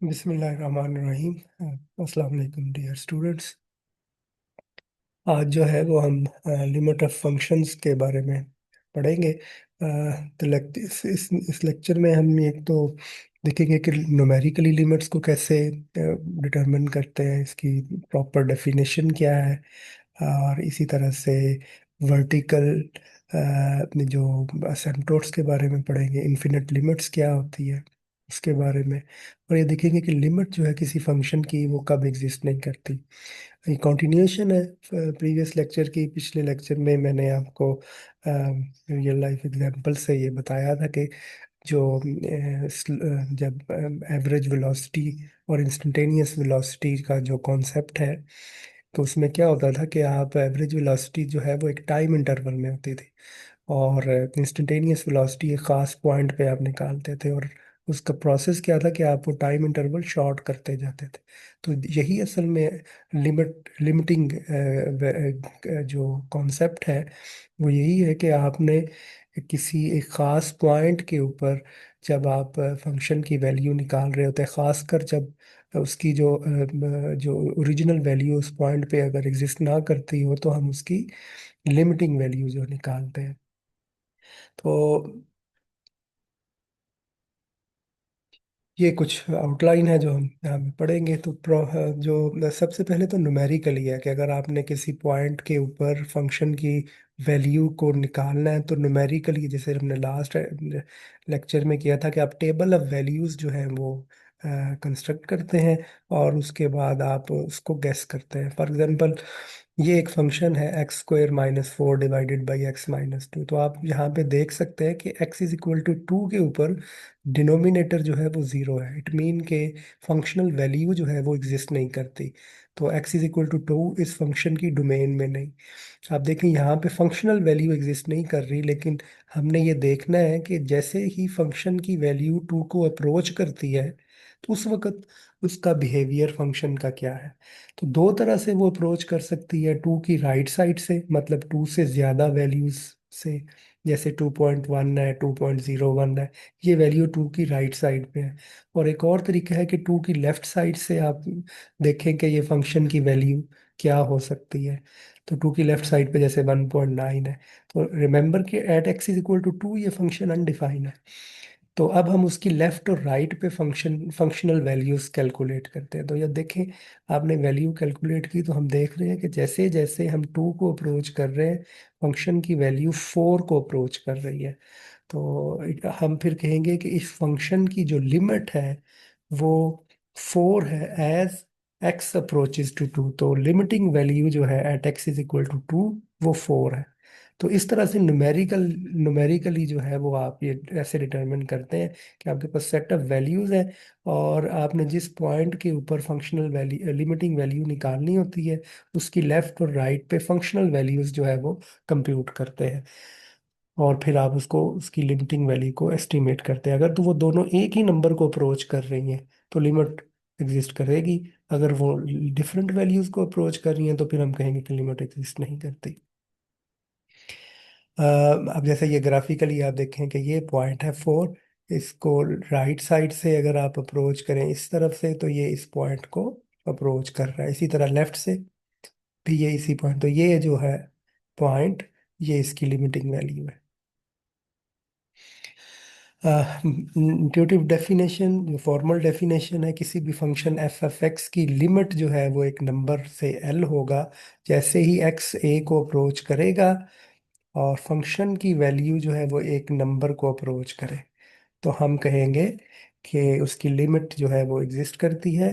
बिस्मिल्लाहिर्रहमानिर्रहीम। अस्सलाम वालेकुम डियर स्टूडेंट्स। आज जो है वो हम लिमिट ऑफ फंक्शंस के बारे में पढ़ेंगे। तो इस लेक्चर में हम एक तो देखेंगे कि न्यूमेरिकली लिमिट्स को कैसे डिटरमिन करते हैं, इसकी प्रॉपर डेफिनेशन क्या है। और इसी तरह से वर्टिकल अपने जो असिम्प्टोट्स के बारे में पढ़ेंगे, इन्फिनिट लिमिट्स क्या होती है उसके बारे में। और ये देखेंगे कि लिमिट जो है किसी फंक्शन की वो कब एग्जिस्ट नहीं करती। ये कंटिन्यूएशन है प्रीवियस लेक्चर की। पिछले लेक्चर में मैंने आपको रियल लाइफ एग्जांपल से ये बताया था कि जो जब एवरेज वेलोसिटी और इंस्टेंटेनियस वेलोसिटी का जो कॉन्सेप्ट है, तो उसमें क्या होता था कि आप एवरेज वेलोसिटी जो है वो एक टाइम इंटरवल में होती थी, और इंस्टेंटेनियस वेलोसिटी एक ख़ास पॉइंट पे आप निकालते थे, और उसका प्रोसेस क्या था कि आप वो टाइम इंटरवल शॉर्ट करते जाते थे। तो यही असल में लिमिटिंग जो कॉन्सेप्ट है वो यही है कि आपने किसी एक ख़ास पॉइंट के ऊपर जब आप फंक्शन की वैल्यू निकाल रहे होते हैं, ख़ासकर जब उसकी जो ओरिजिनल वैल्यू उस पॉइंट पे अगर एग्जिस्ट ना करती हो, तो हम उसकी लिमिटिंग वैल्यू जो निकालते हैं। तो ये कुछ आउटलाइन है जो हम यहाँ पे पढ़ेंगे। तो जो सबसे पहले तो न्यूमेरिकली है कि अगर आपने किसी पॉइंट के ऊपर फंक्शन की वैल्यू को निकालना है, तो न्यूमेरिकली जैसे हमने लास्ट लेक्चर में किया था कि आप टेबल ऑफ वैल्यूज जो है वो कंस्ट्रक्ट करते हैं, और उसके बाद आप उसको गेस करते हैं। फॉर एग्जांपल, ये एक फंक्शन है x² - 4 डिवाइडेड बाई x - 2। तो आप यहाँ पे देख सकते हैं कि x = 2 के ऊपर डिनोमिनेटर जो है वो ज़ीरो है। इट मीन के फंक्शनल वैल्यू जो है वो एग्जिस्ट नहीं करती। तो x = 2 इस फंक्शन की डोमेन में नहीं। आप देखें यहाँ पे फंक्शनल वैल्यू एग्जिस्ट नहीं कर रही, लेकिन हमने ये देखना है कि जैसे ही फंक्शन की वैल्यू 2 को अप्रोच करती है, तो उस वक्त उसका बिहेवियर फंक्शन का क्या है। तो दो तरह से वो अप्रोच कर सकती है। 2 की राइट साइड से, मतलब 2 से ज़्यादा वैल्यूज से, जैसे 2.1 है, 2.01 है, ये वैल्यू 2 की राइट साइड पे है। और एक और तरीका है कि 2 की लेफ्ट साइड से आप देखें कि ये फंक्शन की वैल्यू क्या हो सकती है। तो 2 की लेफ्ट साइड पे जैसे 1.9 है, तो रिमेंबर कि एट x = 2 ये फंक्शन अनडिफाइंड है। तो अब हम उसकी लेफ्ट और राइट पे फंक्शनल वैल्यूज कैलकुलेट करते हैं। तो ये देखें, आपने वैल्यू कैलकुलेट की, तो हम देख रहे हैं कि जैसे जैसे हम 2 को अप्रोच कर रहे हैं, फंक्शन की वैल्यू 4 को अप्रोच कर रही है। तो हम फिर कहेंगे कि इस फंक्शन की जो लिमिट है वो 4 है एज x अप्रोचेज टू 2। तो लिमिटिंग वैल्यू जो है एट x = 2 वो 4 है। तो इस तरह से न्यूमेरिकली जो है वो आप ये ऐसे डिटरमिन करते हैं कि आपके पास सेट ऑफ वैल्यूज है, और आपने जिस पॉइंट के ऊपर फंक्शनल वैल्यू लिमिटिंग वैल्यू निकालनी होती है, उसकी लेफ्ट और राइट पे फंक्शनल वैल्यूज जो है वो कंप्यूट करते हैं, और फिर आप उसको उसकी लिमिटिंग वैल्यू को एस्टिमेट करते हैं। अगर तो वो दोनों एक ही नंबर को अप्रोच कर रही हैं, तो लिमिट एग्जिस्ट करेगी। अगर वो डिफरेंट वैल्यूज को अप्रोच कर रही हैं, तो फिर हम कहेंगे कि लिमिट एग्जिस्ट नहीं करती। अब जैसे ये ग्राफिकली आप देखें कि ये पॉइंट है 4, इसको राइट साइड से अगर आप अप्रोच करें इस तरफ से, तो ये इस पॉइंट को अप्रोच कर रहा है। इसी तरह लेफ्ट से भी ये इसी पॉइंट, तो ये जो है पॉइंट, ये इसकी लिमिटिंग वैल्यू है। इंट्यूटिव डेफिनेशन, जो फॉर्मल डेफिनेशन है, किसी भी फंक्शन f(x) की लिमिट जो है वो एक नंबर से l होगा। जैसे ही x a को अप्रोच करेगा और फंक्शन की वैल्यू जो है वो एक नंबर को अप्रोच करे, तो हम कहेंगे कि उसकी लिमिट जो है वो एग्जिस्ट करती है,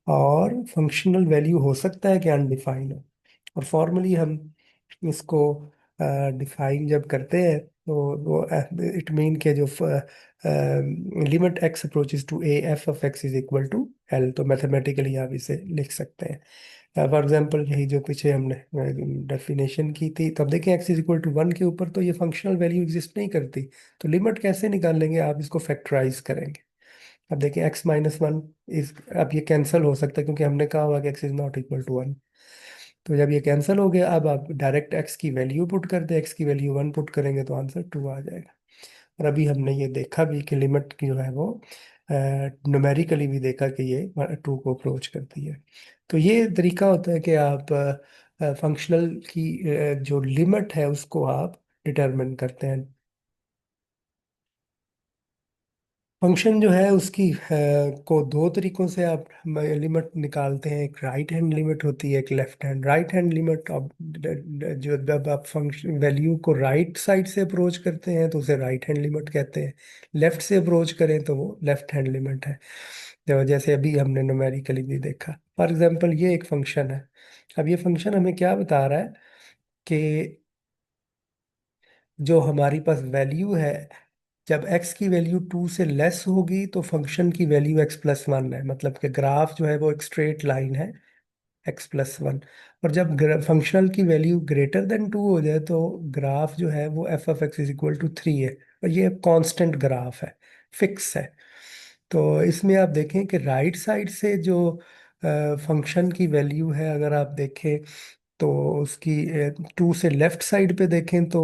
और फंक्शनल वैल्यू हो सकता है कि अनडिफाइंड हो। और फॉर्मली हम इसको डिफाइन जब करते हैं, तो वो इट मीन के जो limit x approaches to a f(x) = l, तो मैथमेटिकली आप इसे लिख सकते हैं। फॉर एग्जांपल, यही जो पीछे हमने डेफिनेशन की थी, तब देखें x = 1 के ऊपर तो ये फंक्शनल वैल्यू एग्जिस्ट नहीं करती। तो लिमिट कैसे निकालेंगे, आप इसको फैक्टराइज करेंगे। अब देखिए x - 1 इस, अब ये कैंसिल हो सकता है क्योंकि हमने कहा हुआ कि x ≠ 1। तो जब ये कैंसिल हो गया, अब आप डायरेक्ट x की वैल्यू पुट कर दे, x की वैल्यू 1 पुट करेंगे तो आंसर 2 आ जाएगा। और अभी हमने ये देखा भी कि लिमिट की जो है वो न्यूमेरिकली भी देखा कि ये टू को अप्रोच करती है। तो ये तरीका होता है कि आप फंक्शनल की जो लिमिट है उसको आप डिटरमिन करते हैं। फंक्शन जो है उसकी को दो तरीकों से आप लिमिट निकालते हैं। एक राइट हैंड लिमिट होती है, एक left hand. Right hand limit अब जो जब आप फंक्शन वैल्यू को राइट साइड से अप्रोच करते हैं तो उसे राइट हैंड लिमिट कहते हैं। लेफ्ट से अप्रोच करें तो वो लेफ्ट हैंड लिमिट है। तो जैसे अभी हमने न्यूमेरिकली भी देखा, फॉर एग्जांपल ये एक फंक्शन है। अब ये फंक्शन हमें क्या बता रहा है कि जो हमारी पास वैल्यू है, जब x की वैल्यू 2 से लेस होगी तो फंक्शन की वैल्यू x+1 है। मतलब कि ग्राफ जो है वो एक स्ट्रेट लाइन है, x+1। और जब फंक्शनल की वैल्यू ग्रेटर देन 2 हो जाए तो ग्राफ जो है वो f(x)=3 है। और ये कांस्टेंट ग्राफ है, फिक्स है। तो इसमें आप देखें कि राइट साइड से जो फंक्शन की वैल्यू है, अगर आप देखें तो उसकी 2 से लेफ्ट साइड पे देखें तो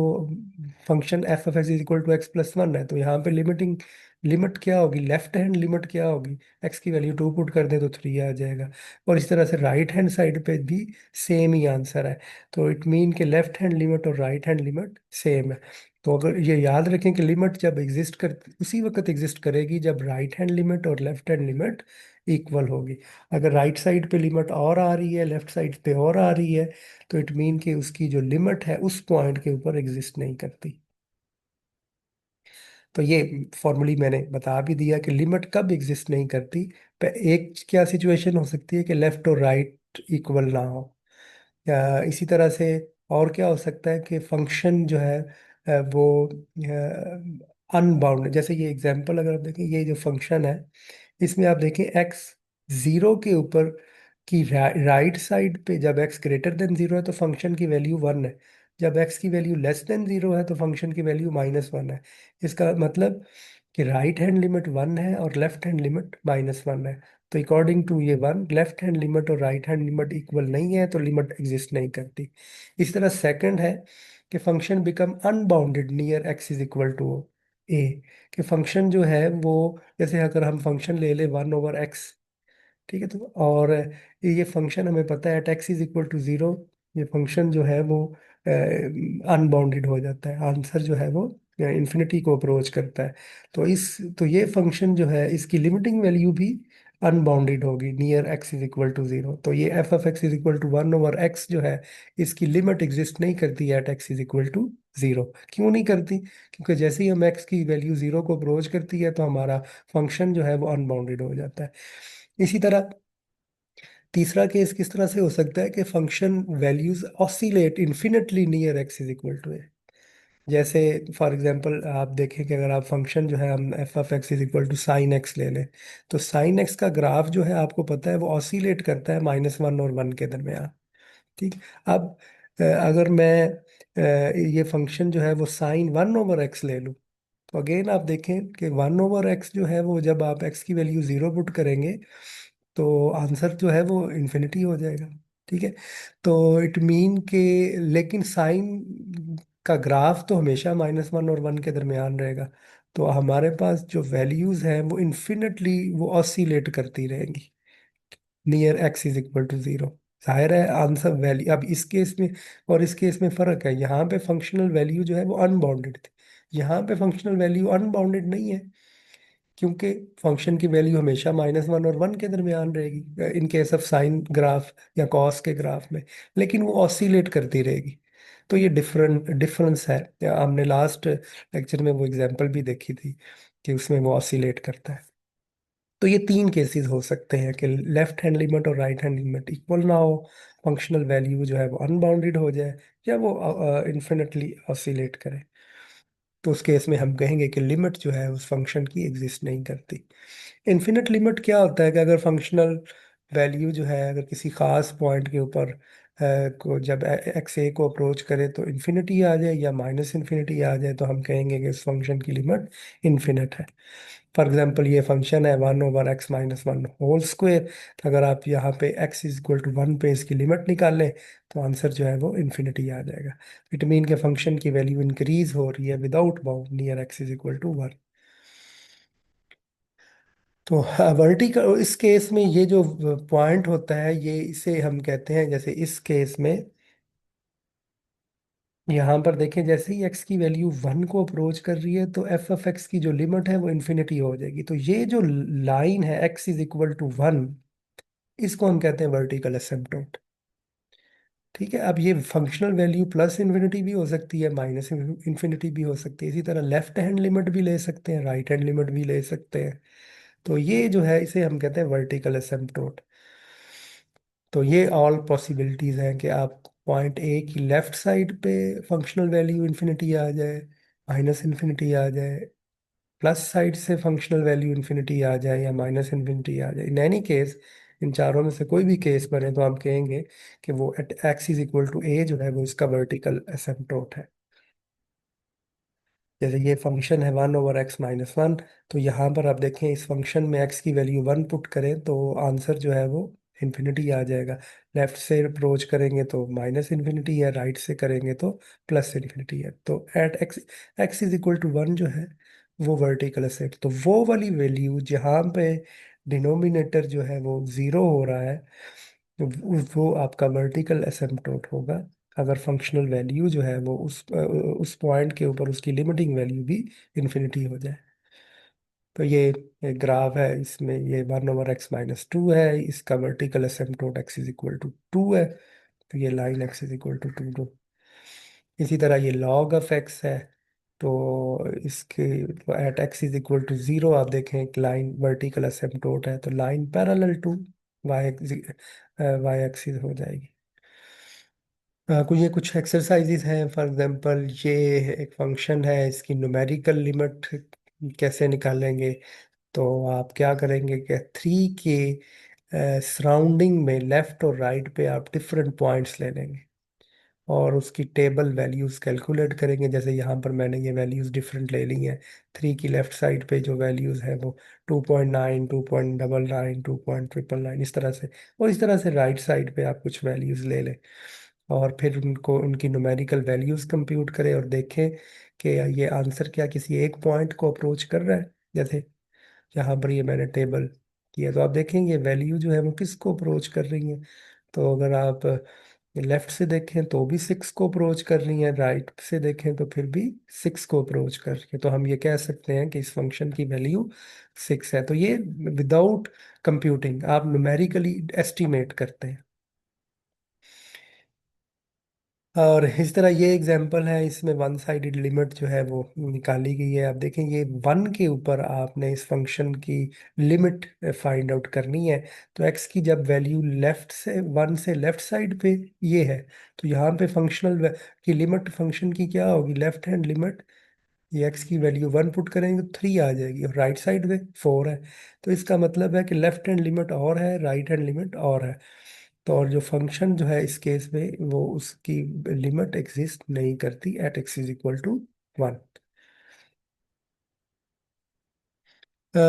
फंक्शन f(x)=x+1 है। तो यहाँ पे लिमिटिंग लिमिट क्या होगी, लेफ्ट हैंड लिमिट क्या होगी, x की वैल्यू 2 पुट कर दें तो 3 आ जाएगा। और इस तरह से राइट हैंड साइड पे भी सेम ही आंसर है। तो इट मीन कि लेफ्ट हैंड लिमिट और राइट हैंड लिमिट सेम है। तो अगर ये याद रखें कि लिमिट जब एग्जिस्ट कर उसी वक्त एग्जिस्ट करेगी जब राइट हैंड लिमिट और लेफ्ट हैंड लिमिट इक्वल होगी। अगर राइट साइड पे लिमिट और आ रही है, लेफ्ट साइड पे और आ रही है, तो इट मीन कि उसकी जो लिमिट है उस पॉइंट के ऊपर एग्जिस्ट नहीं करती। तो ये फॉर्मूली मैंने बता भी दिया कि लिमिट कब एग्जिस्ट नहीं करती। एक क्या सिचुएशन हो सकती है कि लेफ्ट और राइट इक्वल ना हो, या इसी तरह से और क्या हो सकता है कि फंक्शन जो है वो अनबाउंड। जैसे ये एग्जांपल अगर आप देखें, ये जो फंक्शन है इसमें आप देखें x जीरो के ऊपर की राइट साइड पे जब x ग्रेटर देन जीरो है तो फंक्शन की वैल्यू 1 है। जब x की वैल्यू लेस देन जीरो है तो फंक्शन की वैल्यू -1 है। इसका मतलब कि राइट हैंड लिमिट 1 है और लेफ्ट हैंड लिमिट -1 है। तो अकॉर्डिंग टू ये वन, लेफ्ट हैंड लिमिट और राइट हैंड लिमिट इक्वल नहीं है तो लिमिट एग्जिस्ट नहीं करती। इस तरह सेकंड है कि function become unbounded near x=a, कि फंक्शन जो है वो, जैसे अगर हम फंक्शन ले ले 1/x, ठीक है। तो और ये फंक्शन हमें पता है एट x=0, ये फंक्शन जो है वो अनबाउंडेड हो जाता है। आंसर जो है वो इन्फिनिटी को अप्रोच करता है। तो ये फंक्शन जो है इसकी लिमिटिंग वैल्यू भी अनबाउंडेड होगी नियर x=0। तो ये f(x)=1/x जो है इसकी लिमिट एग्जिस्ट नहीं करती है एट x=0। क्यों नहीं करती? क्योंकि जैसे ही हम x की वैल्यू 0 को अप्रोच करती है तो हमारा फंक्शन जो है वो अनबाउंडेड हो जाता है। इसी तरह तीसरा केस किस तरह से हो सकता है कि function values oscillate infinitely near x=a। जैसे फॉर एग्जांपल आप देखें कि अगर आप फंक्शन जो है हम f(x)sin x ले लें, तो साइन एक्स का ग्राफ जो है आपको पता है वो ऑसिलेट करता है -1 और 1 के दरमियान। ठीक। अब अगर मैं ये फंक्शन जो है वो sin 1/x ले लूँ, तो अगेन आप देखें कि 1/x जो है वो जब आप x की वैल्यू 0 पुट करेंगे तो आंसर जो है वो इन्फिनिटी हो जाएगा। ठीक है। तो इट मीन के, लेकिन साइन का ग्राफ तो हमेशा -1 और 1 के दरमियान रहेगा। तो हमारे पास जो वैल्यूज हैं वो इन्फिनिटली वो ऑसिलेट करती रहेंगी नियर x=0। जाहिर है आंसर वैल्यू, अब इस केस में और इस केस में फर्क है। यहाँ पे फंक्शनल वैल्यू जो है वो अनबाउंडेड थी, यहाँ पे फंक्शनल वैल्यू अनबाउंडेड नहीं है, क्योंकि फंक्शन की वैल्यू हमेशा -1 और 1 के दरमियान रहेगी in case of sine graph या कॉस के ग्राफ में, लेकिन वो ऑसिलेट करती रहेगी। तो ये डिफरेंस है। या हमने लास्ट लेक्चर में वो एग्जांपल भी देखी थी कि उसमें वो ऑसिलेट करता है। तो ये तीन केसेस हो सकते हैं कि लेफ्ट हैंड लिमिट और राइट हैंड लिमिट इक्वल ना हो, फंक्शनल वैल्यू जो है वो अनबाउंडेड हो जाए, या वो इन्फिनिटली ऑसिलेट करे। तो उस केस में हम कहेंगे कि लिमिट जो है उस फंक्शन की एग्जिस्ट नहीं करती। इन्फिनिट लिमिट क्या होता है कि अगर फंक्शनल वैल्यू जो है अगर किसी खास पॉइंट के ऊपर को जब एक्स ए को अप्रोच करे तो इन्फिनिटी आ जाए या माइनस इन्फिनिटी आ जाए, तो हम कहेंगे कि इस फंक्शन की लिमिट इन्फिनिट है। फॉर एग्जाम्पल ये फंक्शन है 1/x - 1 होल स्क्वेयर। तो अगर आप यहाँ पे x इज इक्वल टू 1 पे इसकी लिमिट निकालें तो आंसर जो है वो इन्फिनिटी आ जाएगा। इट मीन के फंक्शन की वैल्यू इंक्रीज हो रही है without bound near x is equal to 1। तो वर्टिकल इस केस में ये जो पॉइंट होता है, ये इसे हम कहते हैं, जैसे इस केस में यहाँ पर देखें, जैसे ही x की वैल्यू 1 को अप्रोच कर रही है तो एफ ऑफ एक्स की जो लिमिट है वो इन्फिनिटी हो जाएगी। तो ये जो लाइन है x इज इक्वल टू 1, इसको हम कहते हैं वर्टिकल एसिम्पटोट। ठीक है, अब ये फंक्शनल वैल्यू प्लस इन्फिनिटी भी हो सकती है, माइनस इन्फिनिटी भी हो सकती है। इसी तरह लेफ्ट हैंड लिमिट भी ले सकते हैं, राइट हैंड लिमिट भी ले सकते हैं। तो ये जो है इसे हम कहते हैं वर्टिकल एसिम्पटोट। तो ये ऑल पॉसिबिलिटीज हैं कि आप पॉइंट ए की लेफ्ट साइड पे फंक्शनल वैल्यू इन्फिनिटी आ जाए, माइनस इन्फिनिटी आ जाए, प्लस साइड से फंक्शनल वैल्यू इन्फिनिटी आ जाए या माइनस इन्फिनिटी आ जाए। इन एनी केस, इन चारों में से कोई भी केस बने तो हम कहेंगे कि वो at x is equal to a जो है वो इसका वर्टिकल एसिम्पटोट है। जैसे ये फंक्शन है 1/x - 1, तो यहाँ पर आप देखें इस फंक्शन में x की वैल्यू 1 पुट करें तो आंसर जो है वो इन्फिनिटी आ जाएगा। लेफ्ट से अप्रोच करेंगे तो माइनस इन्फिनिटी है, राइट से करेंगे तो प्लस इन्फिनिटी है। तो at x is equal to 1 जो है वो वर्टिकल सेट। तो वो वाली वैल्यू जहाँ पे डिनोमिनेटर जो है वो ज़ीरो हो रहा है, वो आपका वर्टिकल एसिम्पटोट होगा। अगर फंक्शनल वैल्यू जो है वो उस पॉइंट के ऊपर उसकी लिमिटिंग वैल्यू भी इन्फिनिटी हो जाए। तो ये ग्राफ है, इसमें ये 1/x - 2 है, इसका vertical asymptote x is equal to 2 है। तो ये line x is equal to 2। इसी तरह ये log ऑफ x है। तो इसके at x is equal to 0 आप देखें एक लाइन वर्टिकल एसिम्पटोट है, तो line parallel to Y Y axis हो जाएगी। ये कुछ एक्सरसाइजेज हैं। फॉर एग्जांपल ये एक फंक्शन है, इसकी न्यूमेरिकल लिमिट कैसे निकालेंगे। तो आप क्या करेंगे कि 3 के सराउंडिंग में लेफ्ट और राइट पे आप डिफरेंट पॉइंट्स ले लेंगे और उसकी टेबल वैल्यूज कैलकुलेट करेंगे। जैसे यहाँ पर मैंने ये वैल्यूज डिफरेंट ले ली हैं। 3 की लेफ्ट साइड पे जो वैल्यूज है वो 2.9, 2.99, 2.999, इस तरह से। और इस तरह से राइट साइड पे आप कुछ वैल्यूज ले लें और फिर उनको उनकी न्यूमेरिकल वैल्यूज कंप्यूट करें और देखें कि ये आंसर क्या किसी एक पॉइंट को अप्रोच कर रहा है। जैसे यहाँ पर ये मैंने टेबल किया तो आप देखेंगे वैल्यू जो है वो किसको अप्रोच कर रही है। तो अगर आप लेफ्ट से देखें तो भी 6 को अप्रोच कर रही है, राइट से देखें तो फिर भी 6 को अप्रोच कर रही है। तो हम ये कह सकते हैं कि इस फंक्शन की वैल्यू 6 है। तो ये विदाउट कंप्यूटिंग आप न्यूमेरिकली एस्टिमेट करते हैं। और इस तरह ये एग्जांपल है, इसमें वन साइडेड लिमिट जो है वो निकाली गई है। आप देखें ये 1 के ऊपर आपने इस फंक्शन की लिमिट फाइंड आउट करनी है। तो x की जब वैल्यू लेफ्ट से 1 से लेफ्ट साइड पे ये है, तो यहाँ पे फंक्शनल की लिमिट फंक्शन की क्या होगी, लेफ्ट हैंड लिमिट। ये x की वैल्यू 1 पुट करेंगे तो 3 आ जाएगी और राइट साइड में 4 है। तो इसका मतलब है कि लेफ्ट हैंड लिमिट और है, राइट हैंड लिमिट और है। तो और जो फंक्शन जो है इस केस में वो उसकी लिमिट एग्जिस्ट नहीं करती at x is equal to 1।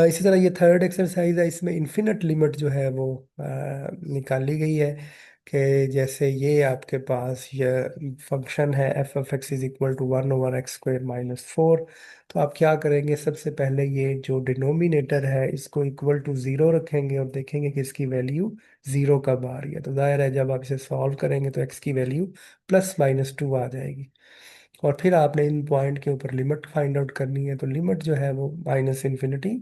इसी तरह ये थर्ड एक्सरसाइज है, इसमें इन्फिनिट लिमिट जो है वो निकाली गई है। कि जैसे ये आपके पास ये फंक्शन है F of X is equal to 1/x² - 4। तो आप क्या करेंगे, सबसे पहले ये जो डिनोमिनेटर है इसको इक्वल टू 0 रखेंगे और देखेंगे कि इसकी वैल्यू 0 कब आ रही है। तो जाहिर है जब आप इसे सॉल्व करेंगे तो x की वैल्यू +-2 आ जाएगी। और फिर आपने इन पॉइंट के ऊपर लिमिट फाइंड आउट करनी है। तो लिमिट जो है वो माइनस इन्फिनिटी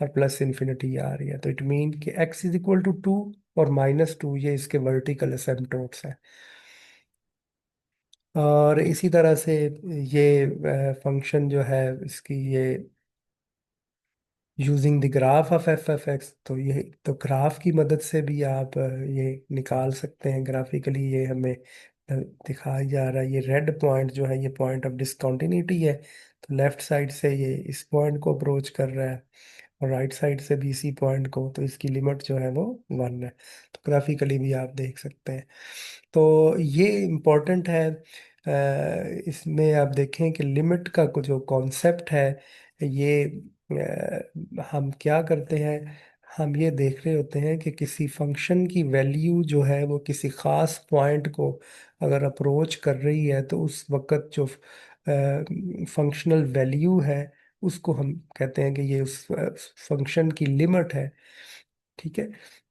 और प्लस इन्फिनिटी आ रही है। तो इट मीन कि x इज इक्वल टू 2 और -2 ये इसके वर्टिकल असिम्पटोट्स हैं। और इसी तरह से ये फंक्शन जो है इसकी ये using the graph of F F x, तो तो ग्राफ की मदद से भी आप ये निकाल सकते हैं ग्राफिकली। ये हमें दिखाया जा रहा है, ये रेड पॉइंट जो है ये पॉइंट ऑफ डिसकंटिन्यूटी है। तो लेफ्ट साइड से ये इस पॉइंट को अप्रोच कर रहा है और राइट साइड से BC पॉइंट को, तो इसकी लिमिट जो है वो 1 है। तो ग्राफिकली भी आप देख सकते हैं। तो ये इम्पोर्टेंट है। इसमें आप देखें कि लिमिट का जो कॉन्सेप्ट है, ये हम क्या करते हैं, हम ये देख रहे होते हैं कि किसी फंक्शन की वैल्यू जो है वो किसी ख़ास पॉइंट को अगर अप्रोच कर रही है, तो उस वक़्त जो फंक्शनल वैल्यू है उसको हम कहते हैं कि ये उस फंक्शन की लिमिट है। ठीक है।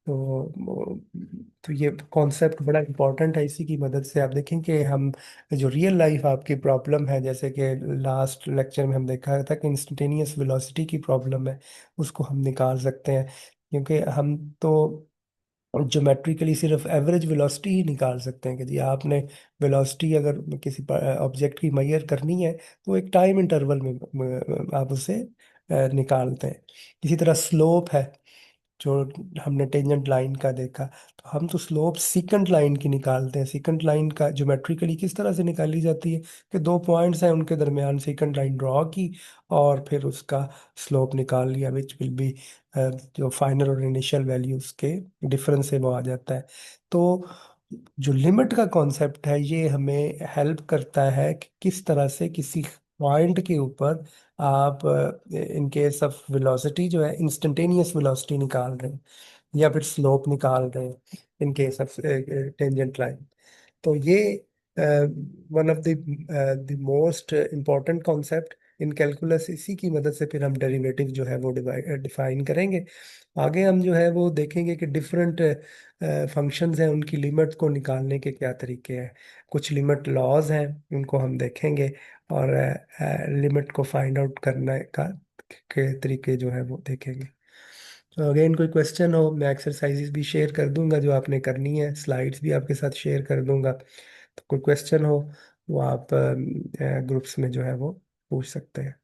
तो ये कॉन्सेप्ट बड़ा इम्पोर्टेंट है। इसी की मदद से आप देखें कि हम जो रियल लाइफ आपकी प्रॉब्लम है, जैसे कि लास्ट लेक्चर में हम देखा था कि इंस्टेंटेनियस वेलोसिटी की प्रॉब्लम है, उसको हम निकाल सकते हैं। क्योंकि हम तो ज्योमेट्रिकली सिर्फ एवरेज वेलोसिटी ही निकाल सकते हैं कि जी आपने वेलोसिटी अगर किसी ऑब्जेक्ट की मेजर करनी है, तो एक टाइम इंटरवल में आप उसे निकालते हैं। इसी तरह स्लोप है, जो हमने टेंजेंट लाइन का देखा, तो हम तो स्लोप सीकेंट लाइन की निकालते हैं। सीकेंट लाइन का ज्योमेट्रिकली किस तरह से निकाली जाती है कि दो पॉइंट्स हैं, उनके दरमियान सीकेंट लाइन ड्रॉ की और फिर उसका स्लोप निकाल लिया, विच विल बी जो फाइनल और इनिशियल वैल्यूज के डिफरेंस से वो आ जाता है। तो जो लिमिट का कॉन्सेप्ट है, ये हमें हेल्प करता है कि किस तरह से किसी पॉइंट के ऊपर आप इन केस ऑफ वेलोसिटी जो है इंस्टेंटेनियस वेलोसिटी निकाल रहे हैं, या फिर स्लोप निकाल रहे हैं in case of tangent line. तो ये one of the the most important concept in calculus. इसी की मदद से फिर हम डेरिवेटिव जो है वो डिफाइन करेंगे। आगे हम जो है वो देखेंगे कि डिफरेंट फंक्शंस हैं, उनकी लिमिट को निकालने के क्या तरीके हैं। कुछ लिमिट लॉज हैं, उनको हम देखेंगे, और लिमिट को फाइंड आउट करने का के तरीके जो है वो देखेंगे। तो अगेन कोई क्वेश्चन हो, मैं एक्सरसाइजेस भी शेयर कर दूंगा जो आपने करनी है, स्लाइड्स भी आपके साथ शेयर कर दूंगा। तो कोई क्वेश्चन हो वो आप ग्रुप्स में जो है वो पूछ सकते हैं।